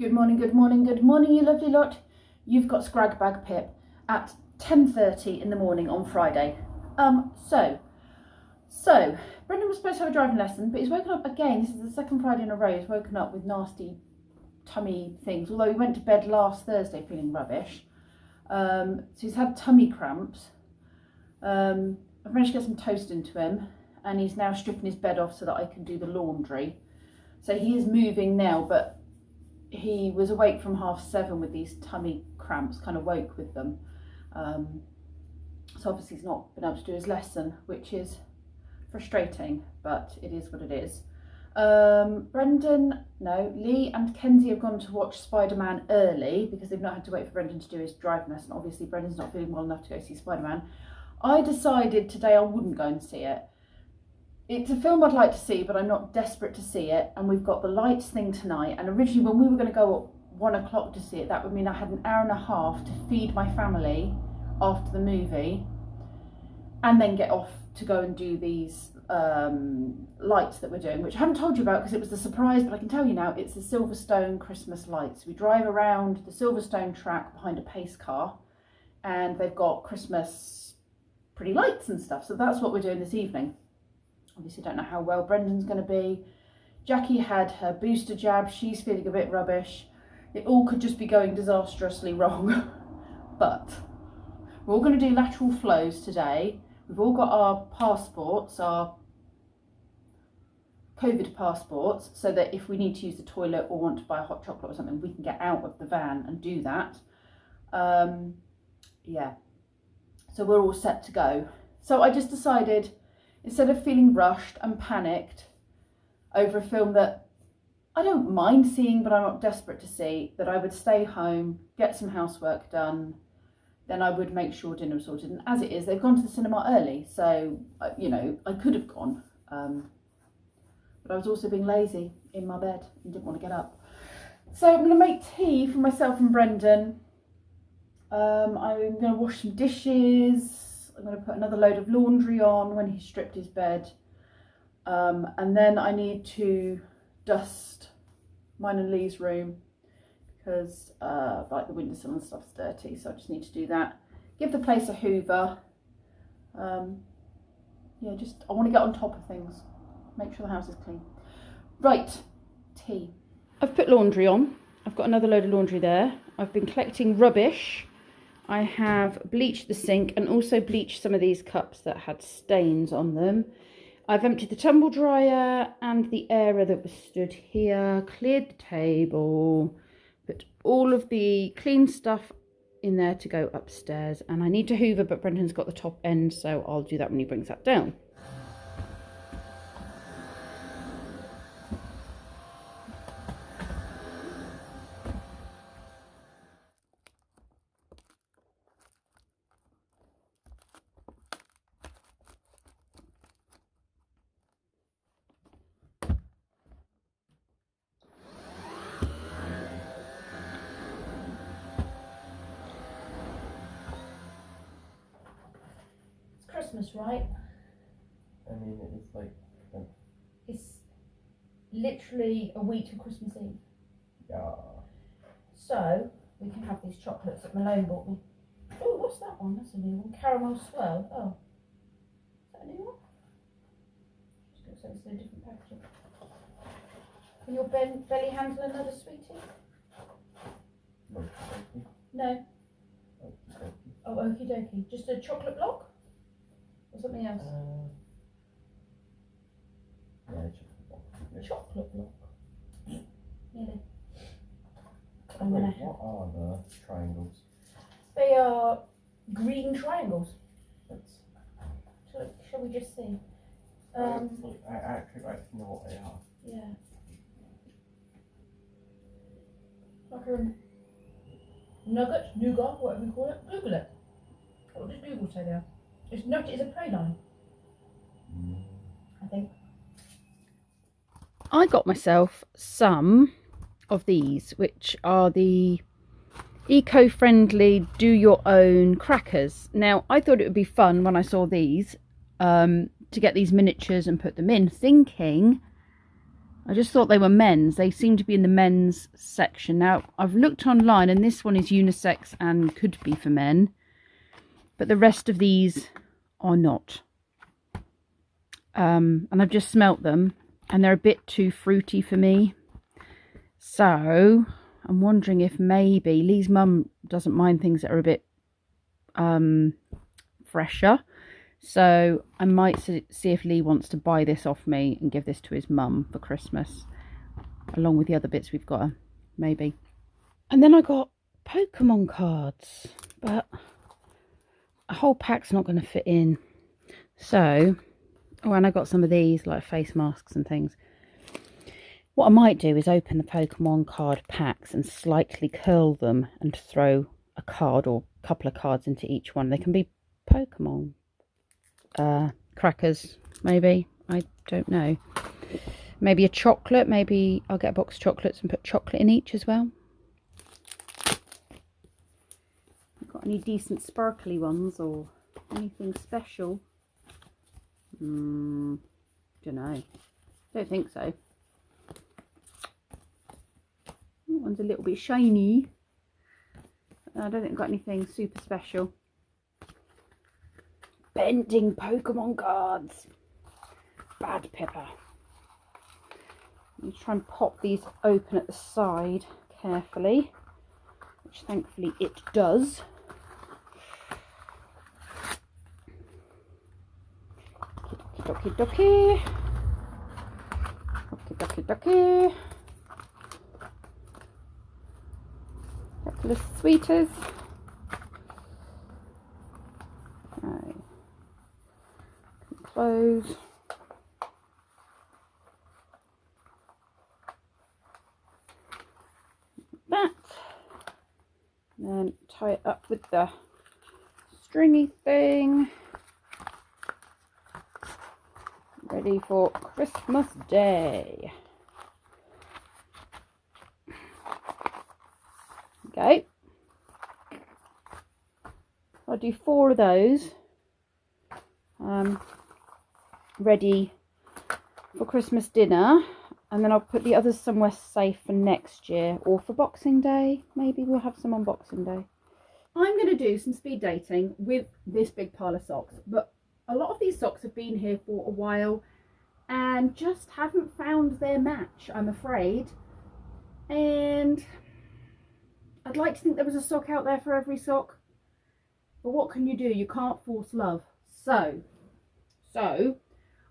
Good morning, good morning, good morning, you lovely lot. You've got Scrag Bag Pip at 10:30 in the morning on Friday. So Brendan was supposed to have a driving lesson, but he's woken up again. This is the second Friday in a row he's woken up with nasty tummy things, although he went to bed last Thursday feeling rubbish. So he's had tummy cramps. I've managed to get some toast into him, and he's now stripping his bed off so that I can do the laundry. So he is moving now, but he was awake from 7:30 with these tummy cramps, kind of woke with them. So obviously he's not been able to do his lesson, which is frustrating, but it is what it is. Lee and Kenzie have gone to watch Spider-Man early because they've not had to wait for Brendan to do his driving lesson. Obviously Brendan's not feeling well enough to go see Spider-Man. I decided today I wouldn't go and see it. It's a film I'd like to see, but I'm not desperate to see it. And we've got the lights thing tonight. And originally when we were going to go at 1 o'clock to see it, that would mean I had an hour and a half to feed my family after the movie and then get off to go and do these lights that we're doing, which I haven't told you about because it was the surprise, but I can tell you now, it's the Silverstone Christmas lights. We drive around the Silverstone track behind a pace car and they've got Christmas pretty lights and stuff. So that's what we're doing this evening. Obviously don't know how well Brendan's going to be. Jackie had her booster jab. She's feeling a bit rubbish. It all could just be going disastrously wrong. But we're all going to do lateral flows today. We've all got our passports, our COVID passports, so that if we need to use the toilet or want to buy a hot chocolate or something, we can get out of the van and do that. Yeah. So we're all set to go. So I just decided, instead of feeling rushed and panicked over a film that I don't mind seeing, but I'm not desperate to see, that I would stay home, get some housework done, then I would make sure dinner was sorted. And as it is, they've gone to the cinema early, so, you know, I could have gone. But I was also being lazy in my bed and didn't want to get up. So I'm going to make tea for myself and Brendan. I'm going to wash some dishes. I'm going to put another load of laundry on when he's stripped his bed. And then I need to dust mine and Lee's room because like the windowsill and stuff's dirty. So I just need to do that. Give the place a hoover. Yeah, just I want to get on top of things. Make sure the house is clean. Right, tea. I've put laundry on. I've got another load of laundry there. I've been collecting rubbish. I have bleached the sink and also bleached some of these cups that had stains on them. I've emptied the tumble dryer and the airer that was stood here, cleared the table, put all of the clean stuff in there to go upstairs. And I need to hoover, but Brendan's got the top end, so I'll do that when he brings that down. Christmas, right? I mean, it's like... It's literally a week to Christmas Eve. Yeah. So, we can have these chocolates that Malone bought me. Oh, what's that one? That's a new one. Caramel swirl. Oh. Is that a new one? Just looks like it's in a different packaging. Can your belly handle another sweetie? No. Oh, okie dokie. Just a chocolate block? Or something else? Yeah, chocolate block. Yeah. Chocolate block. Nearly. What are the triangles? They are green triangles. That's... Shall we just see? I actually know what they are. Yeah. Like a nugget, nougat, whatever you call it. Google it. What does Google say there? It's nugget is a prey line. I think. I got myself some of these, which are the eco-friendly do your own crackers. Now I thought it would be fun when I saw these to get these miniatures and put them in, thinking I just thought they were men's. They seem to be in the men's section. Now, I've looked online and this one is unisex and could be for men. But the rest of these are not. And I've just smelt them and they're a bit too fruity for me. So, I'm wondering if maybe Lee's mum doesn't mind things that are a bit fresher. So I might see if Lee wants to buy this off me and give this to his mum for Christmas, along with the other bits we've got, maybe. And then I got Pokemon cards, but a whole pack's not going to fit in. So, oh, and I got some of these, like face masks and things. What I might do is open the Pokemon card packs and slightly curl them and throw a card or a couple of cards into each one. They can be Pokemon crackers, maybe. I don't know. Maybe a chocolate. Maybe I'll get a box of chocolates and put chocolate in each as well. Got any decent sparkly ones or anything special? Don't know. Don't think so. That one's a little bit shiny. I don't think I've got anything super special. Bending Pokemon cards. Bad Pippa. Let me try and pop these open at the side carefully, which thankfully it does. Doki doki. Doki doki doki. Couple of sweeters. Okay. Close. That. And then tie it up with the stringy thing. Ready for Christmas Day. Okay. I'll do 4 of those. Ready for Christmas dinner, and then I'll put the others somewhere safe for next year or for Boxing Day. Maybe we'll have some on Boxing Day. I'm going to do some speed dating with this big pile of socks, but a lot of these socks have been here for a while and just haven't found their match, I'm afraid. And I'd like to think there was a sock out there for every sock, but what can you do? You can't force love. So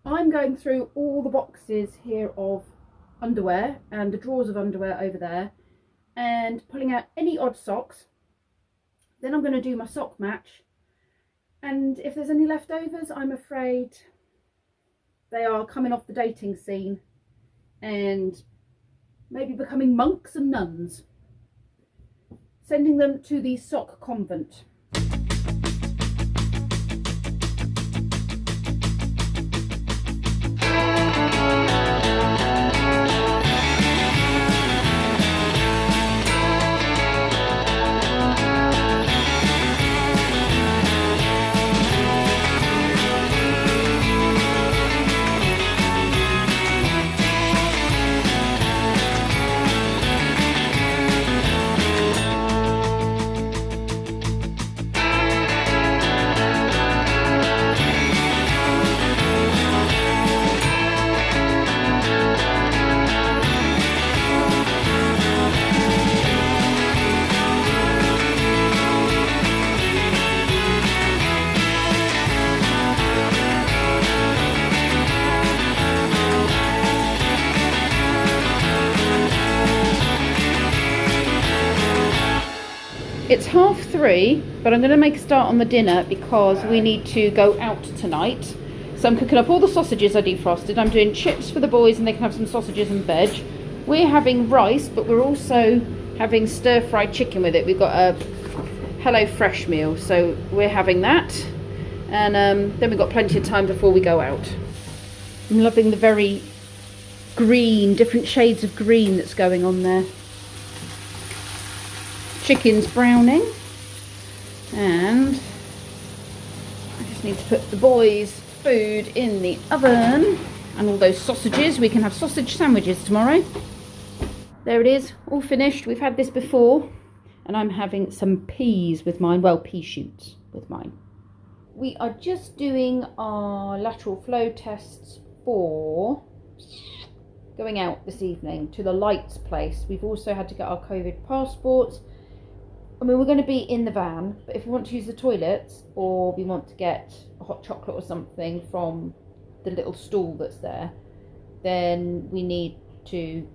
I'm going through all the boxes here of underwear and the drawers of underwear over there and pulling out any odd socks. Then I'm going to do my sock match, and if there's any leftovers, I'm afraid they are coming off the dating scene and maybe becoming monks and nuns, sending them to the sock convent. It's 3:30, but I'm going to make a start on the dinner because we need to go out tonight. So I'm cooking up all the sausages I defrosted. I'm doing chips for the boys and they can have some sausages and veg. We're having rice, but we're also having stir-fried chicken with it. We've got a Hello Fresh meal, so we're having that. And then we've got plenty of time before we go out. I'm loving the very green, different shades of green that's going on there. Chicken's browning, and I just need to put the boys' food in the oven. and all those sausages. We can have sausage sandwiches tomorrow. There it is, all finished. We've had this before, and I'm having some peas with mine, well, pea shoots with mine. We are just doing our lateral flow tests for going out this evening to the lights place. We've also had to get our COVID passports. I mean, we're going to be in the van, but if we want to use the toilets or we want to get a hot chocolate or something from the little stall that's there, then we need to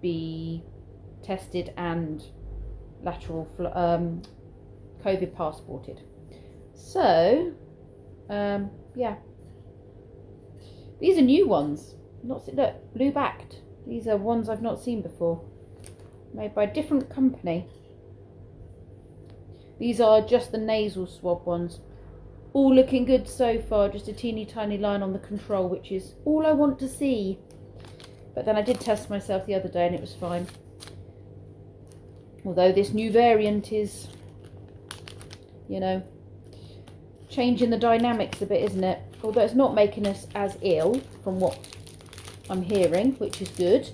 be tested and lateral COVID passported. So, yeah. These are new ones. Look, blue backed. These are ones I've not seen before. Made by a different company. These are just the nasal swab ones. All looking good so far. Just a teeny tiny line on the control, which is all I want to see. But then I did test myself the other day and it was fine. Although this new variant is, you know, changing the dynamics a bit, isn't it? Although it's not making us as ill from what I'm hearing, which is good.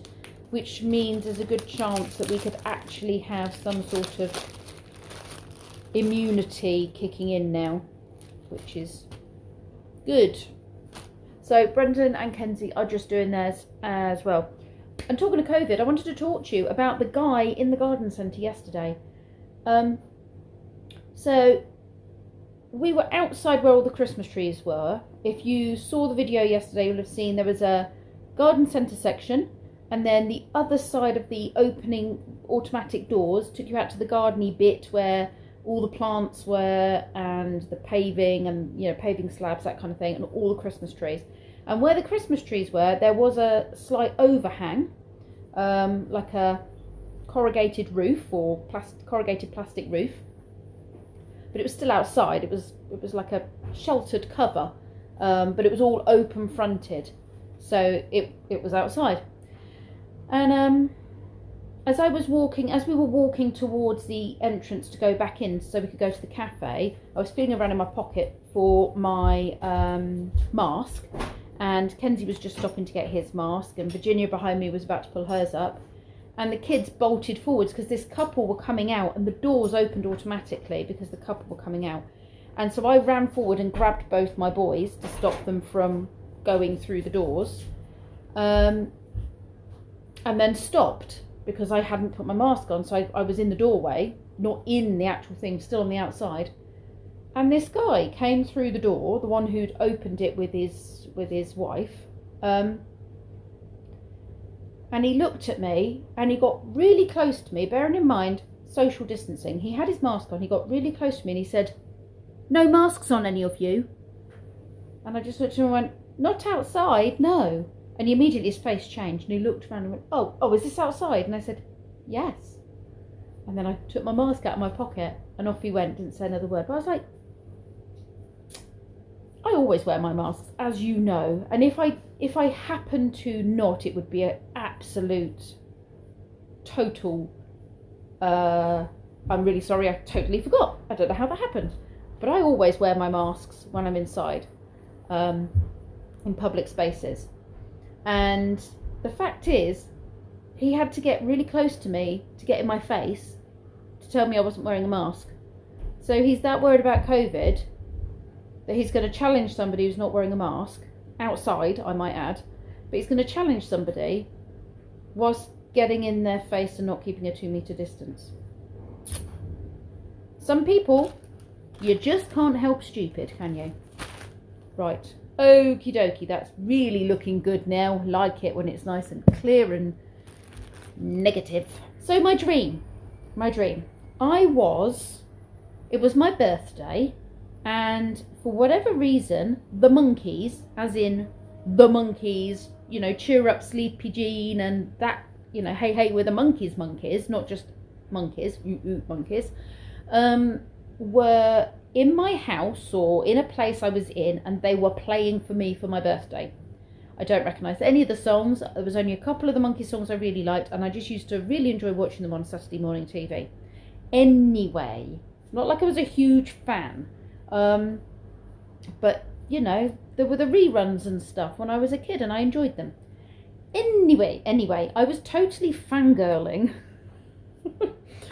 Which means there's a good chance that we could actually have some sort of immunity kicking in now, which is good. So Brendan and Kenzie are just doing theirs as well. And talking of COVID, I wanted to talk to you about the guy in the garden centre yesterday. So we were outside where all the Christmas trees were. If you saw the video yesterday, you'll have seen there was a garden centre section, and then the other side of the opening automatic doors took you out to the gardeny bit where all the plants were and the paving and, you know, paving slabs, that kind of thing, and all the Christmas trees. And where the Christmas trees were, there was a slight overhang, like a corrugated roof or corrugated plastic roof. But it was still outside. It was like a sheltered cover, but it was all open fronted, so it was outside. And as we were walking towards the entrance to go back in so we could go to the cafe, I was feeling around in my pocket for my mask, and Kenzie was just stopping to get his mask, and Virginia behind me was about to pull hers up, and the kids bolted forwards because this couple were coming out, and the doors opened automatically because the couple were coming out. And so I ran forward and grabbed both my boys to stop them from going through the doors, and then stopped because I hadn't put my mask on. So I was in the doorway, not in the actual thing, still on the outside. And this guy came through the door, the one who'd opened it with his wife, and he looked at me and he got really close to me, bearing in mind social distancing. He had his mask on, he got really close to me and he said, "No masks on, any of you?" And I just looked at him and went, "Not outside, no." And immediately his face changed and he looked around and went, oh, is this outside? And I said, "Yes." And then I took my mask out of my pocket and off he went, didn't say another word. But I was like, I always wear my masks, as you know. And if I happen to not, it would be an absolute, total, I'm really sorry, I totally forgot. I don't know how that happened. But I always wear my masks when I'm inside, in public spaces. And the fact is, he had to get really close to me to get in my face to tell me I wasn't wearing a mask. So he's that worried about COVID that he's going to challenge somebody who's not wearing a mask, outside, I might add, but he's going to challenge somebody whilst getting in their face and not keeping a 2-metre distance. Some people, you just can't help stupid, can you? Right. Okie dokie, that's really looking good now. Like it when it's nice and clear and negative. So my dream. It was my birthday, and for whatever reason, the monkeys, as in the monkeys, you know, cheer up Sleepy Jean and that, you know, hey, we're the monkeys, not just monkeys, monkeys, were in my house or in a place I was in, and they were playing for me for my birthday. I don't recognise any of the songs. There was only a couple of the monkey songs I really liked, and I just used to really enjoy watching them on Saturday morning TV. Anyway, not like I was a huge fan, but you know, there were the reruns and stuff when I was a kid, and I enjoyed them. Anyway, I was totally fangirling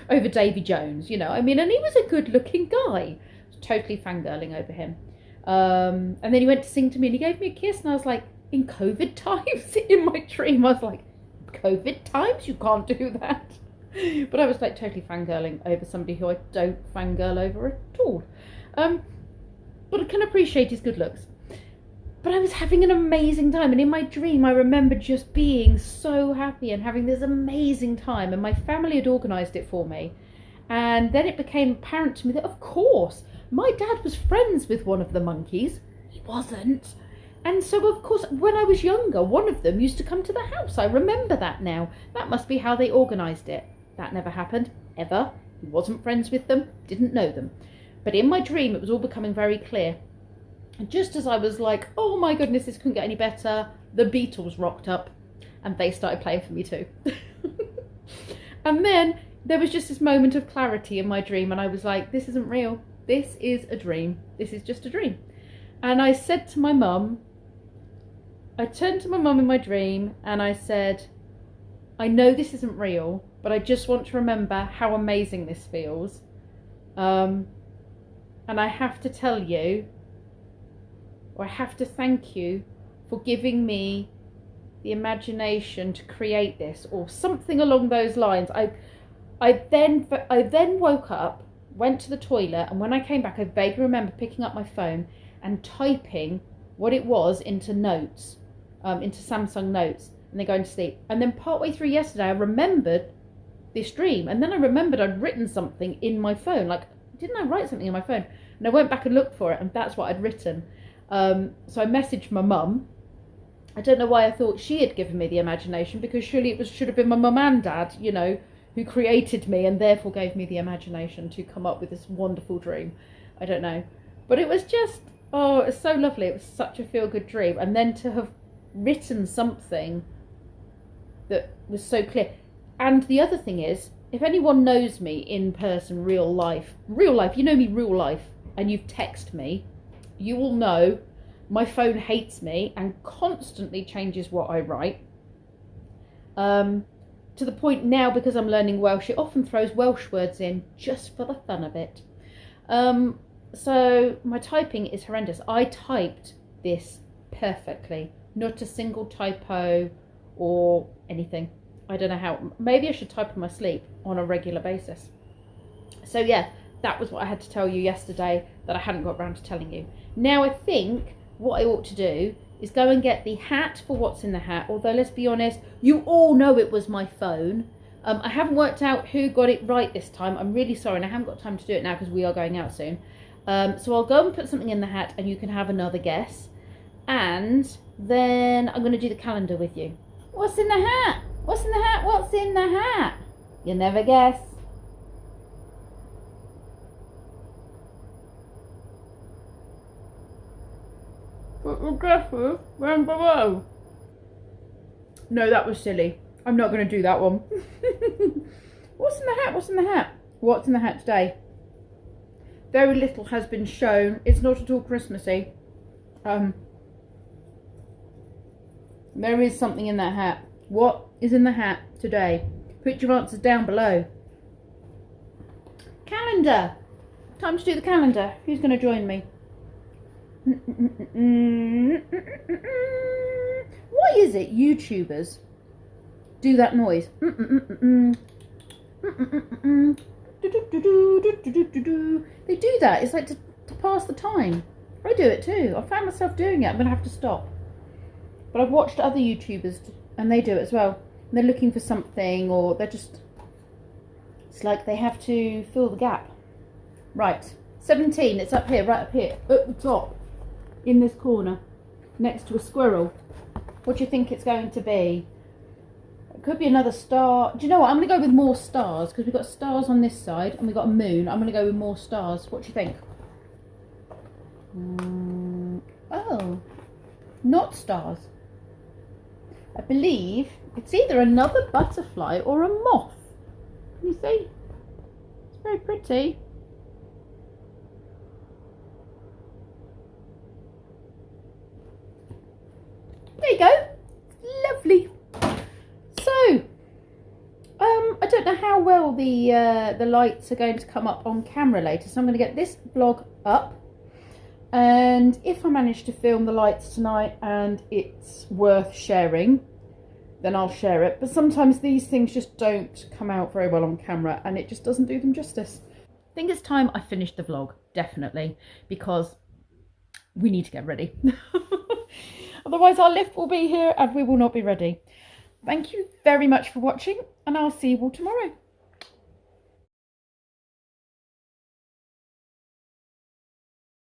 over Davy Jones, you know. I mean, and he was a good-looking guy. I was totally fangirling over him. And then he went to sing to me, and he gave me a kiss, and I was like, in COVID times? In my dream, I was like, COVID times? You can't do that. But I was like totally fangirling over somebody who I don't fangirl over at all. But I can appreciate his good looks. But I was having an amazing time, and in my dream I remember just being so happy and having this amazing time, and my family had organised it for me. And then it became apparent to me that, of course, my dad was friends with one of the monkeys. He wasn't. And so, of course, when I was younger, one of them used to come to the house. I remember that now. That must be how they organised it. That never happened, ever. He wasn't friends with them, didn't know them. But in my dream, it was all becoming very clear. And just as I was like, oh my goodness, this couldn't get any better, the Beatles rocked up and they started playing for me too. And then there was just this moment of clarity in my dream, and I was like, this isn't real. This is a dream. This is just a dream. And I said to my mum, I turned to my mum in my dream and I said, I know this isn't real, but I just want to remember how amazing this feels. And I have to tell you, or I have to thank you for giving me the imagination to create this, or something along those lines. I then woke up, went to the toilet, and when I came back, I vaguely remember picking up my phone and typing what it was into notes, into Samsung Notes, and then going to sleep. And then partway through yesterday, I remembered this dream, and then I remembered I'd written something in my phone. Like, didn't I write something in my phone? And I went back and looked for it, and that's what I'd written. So I messaged my mum. I don't know why I thought she had given me the imagination, because surely it should have been my mum and dad, you know, who created me and therefore gave me the imagination to come up with this wonderful dream. I don't know. But it was just, oh, it was so lovely. It was such a feel-good dream. And then to have written something that was so clear. And the other thing is, if anyone knows me in person, real life, you know me real life, and you've texted me, you will know my phone hates me and constantly changes what I write. To the point now, because I'm learning Welsh, it often throws Welsh words in just for the fun of it. So my typing is horrendous. I typed this perfectly, not a single typo or anything. I don't know how. Maybe I should type in my sleep on a regular basis. So yeah, that was what I had to tell you yesterday that I hadn't got around to telling you. Now I think what I ought to do is go and get the hat for what's in the hat, although let's be honest, you all know it was my phone. I haven't worked out who got it right this time. I'm really sorry, and I haven't got time to do it now because we are going out soon. So I'll go and put something in the hat and you can have another guess. And then I'm going to do the calendar with you. What's in the hat? What's in the hat? What's in the hat? You'll never guess. Put your guesses down below. No, that was silly. I'm not going to do that one. What's in the hat? What's in the hat? What's in the hat today? Very little has been shown. It's not at all Christmassy. There is something in that hat. What is in the hat today? Put your answers down below. Calendar. Time to do the calendar. Who's going to join me? What is it, YouTubers do that noise? They do that. It's like to pass the time. I do it too. I found myself doing it. I'm going to have to stop. But I've watched other YouTubers and they do it as well. And they're looking for something, or they're just, it's like they have to fill the gap. Right. 17. It's up here, right up here, at the top, in this corner, next to a squirrel. What do you think it's going to be? It could be another star. Do you know what? I'm going to go with more stars, because we've got stars on this side and we've got a moon. I'm going to go with more stars. What do you think? Oh, not stars. I believe it's either another butterfly or a moth. Can you see? It's very pretty. the lights are going to come up on camera later. So I'm going to get this vlog up. And if I manage to film the lights tonight and it's worth sharing, then I'll share it. But sometimes these things just don't come out very well on camera and it just doesn't do them justice. I think it's time I finished the vlog, definitely, because we need to get ready. Otherwise our lift will be here and we will not be ready. Thank you very much for watching, and I'll see you all tomorrow.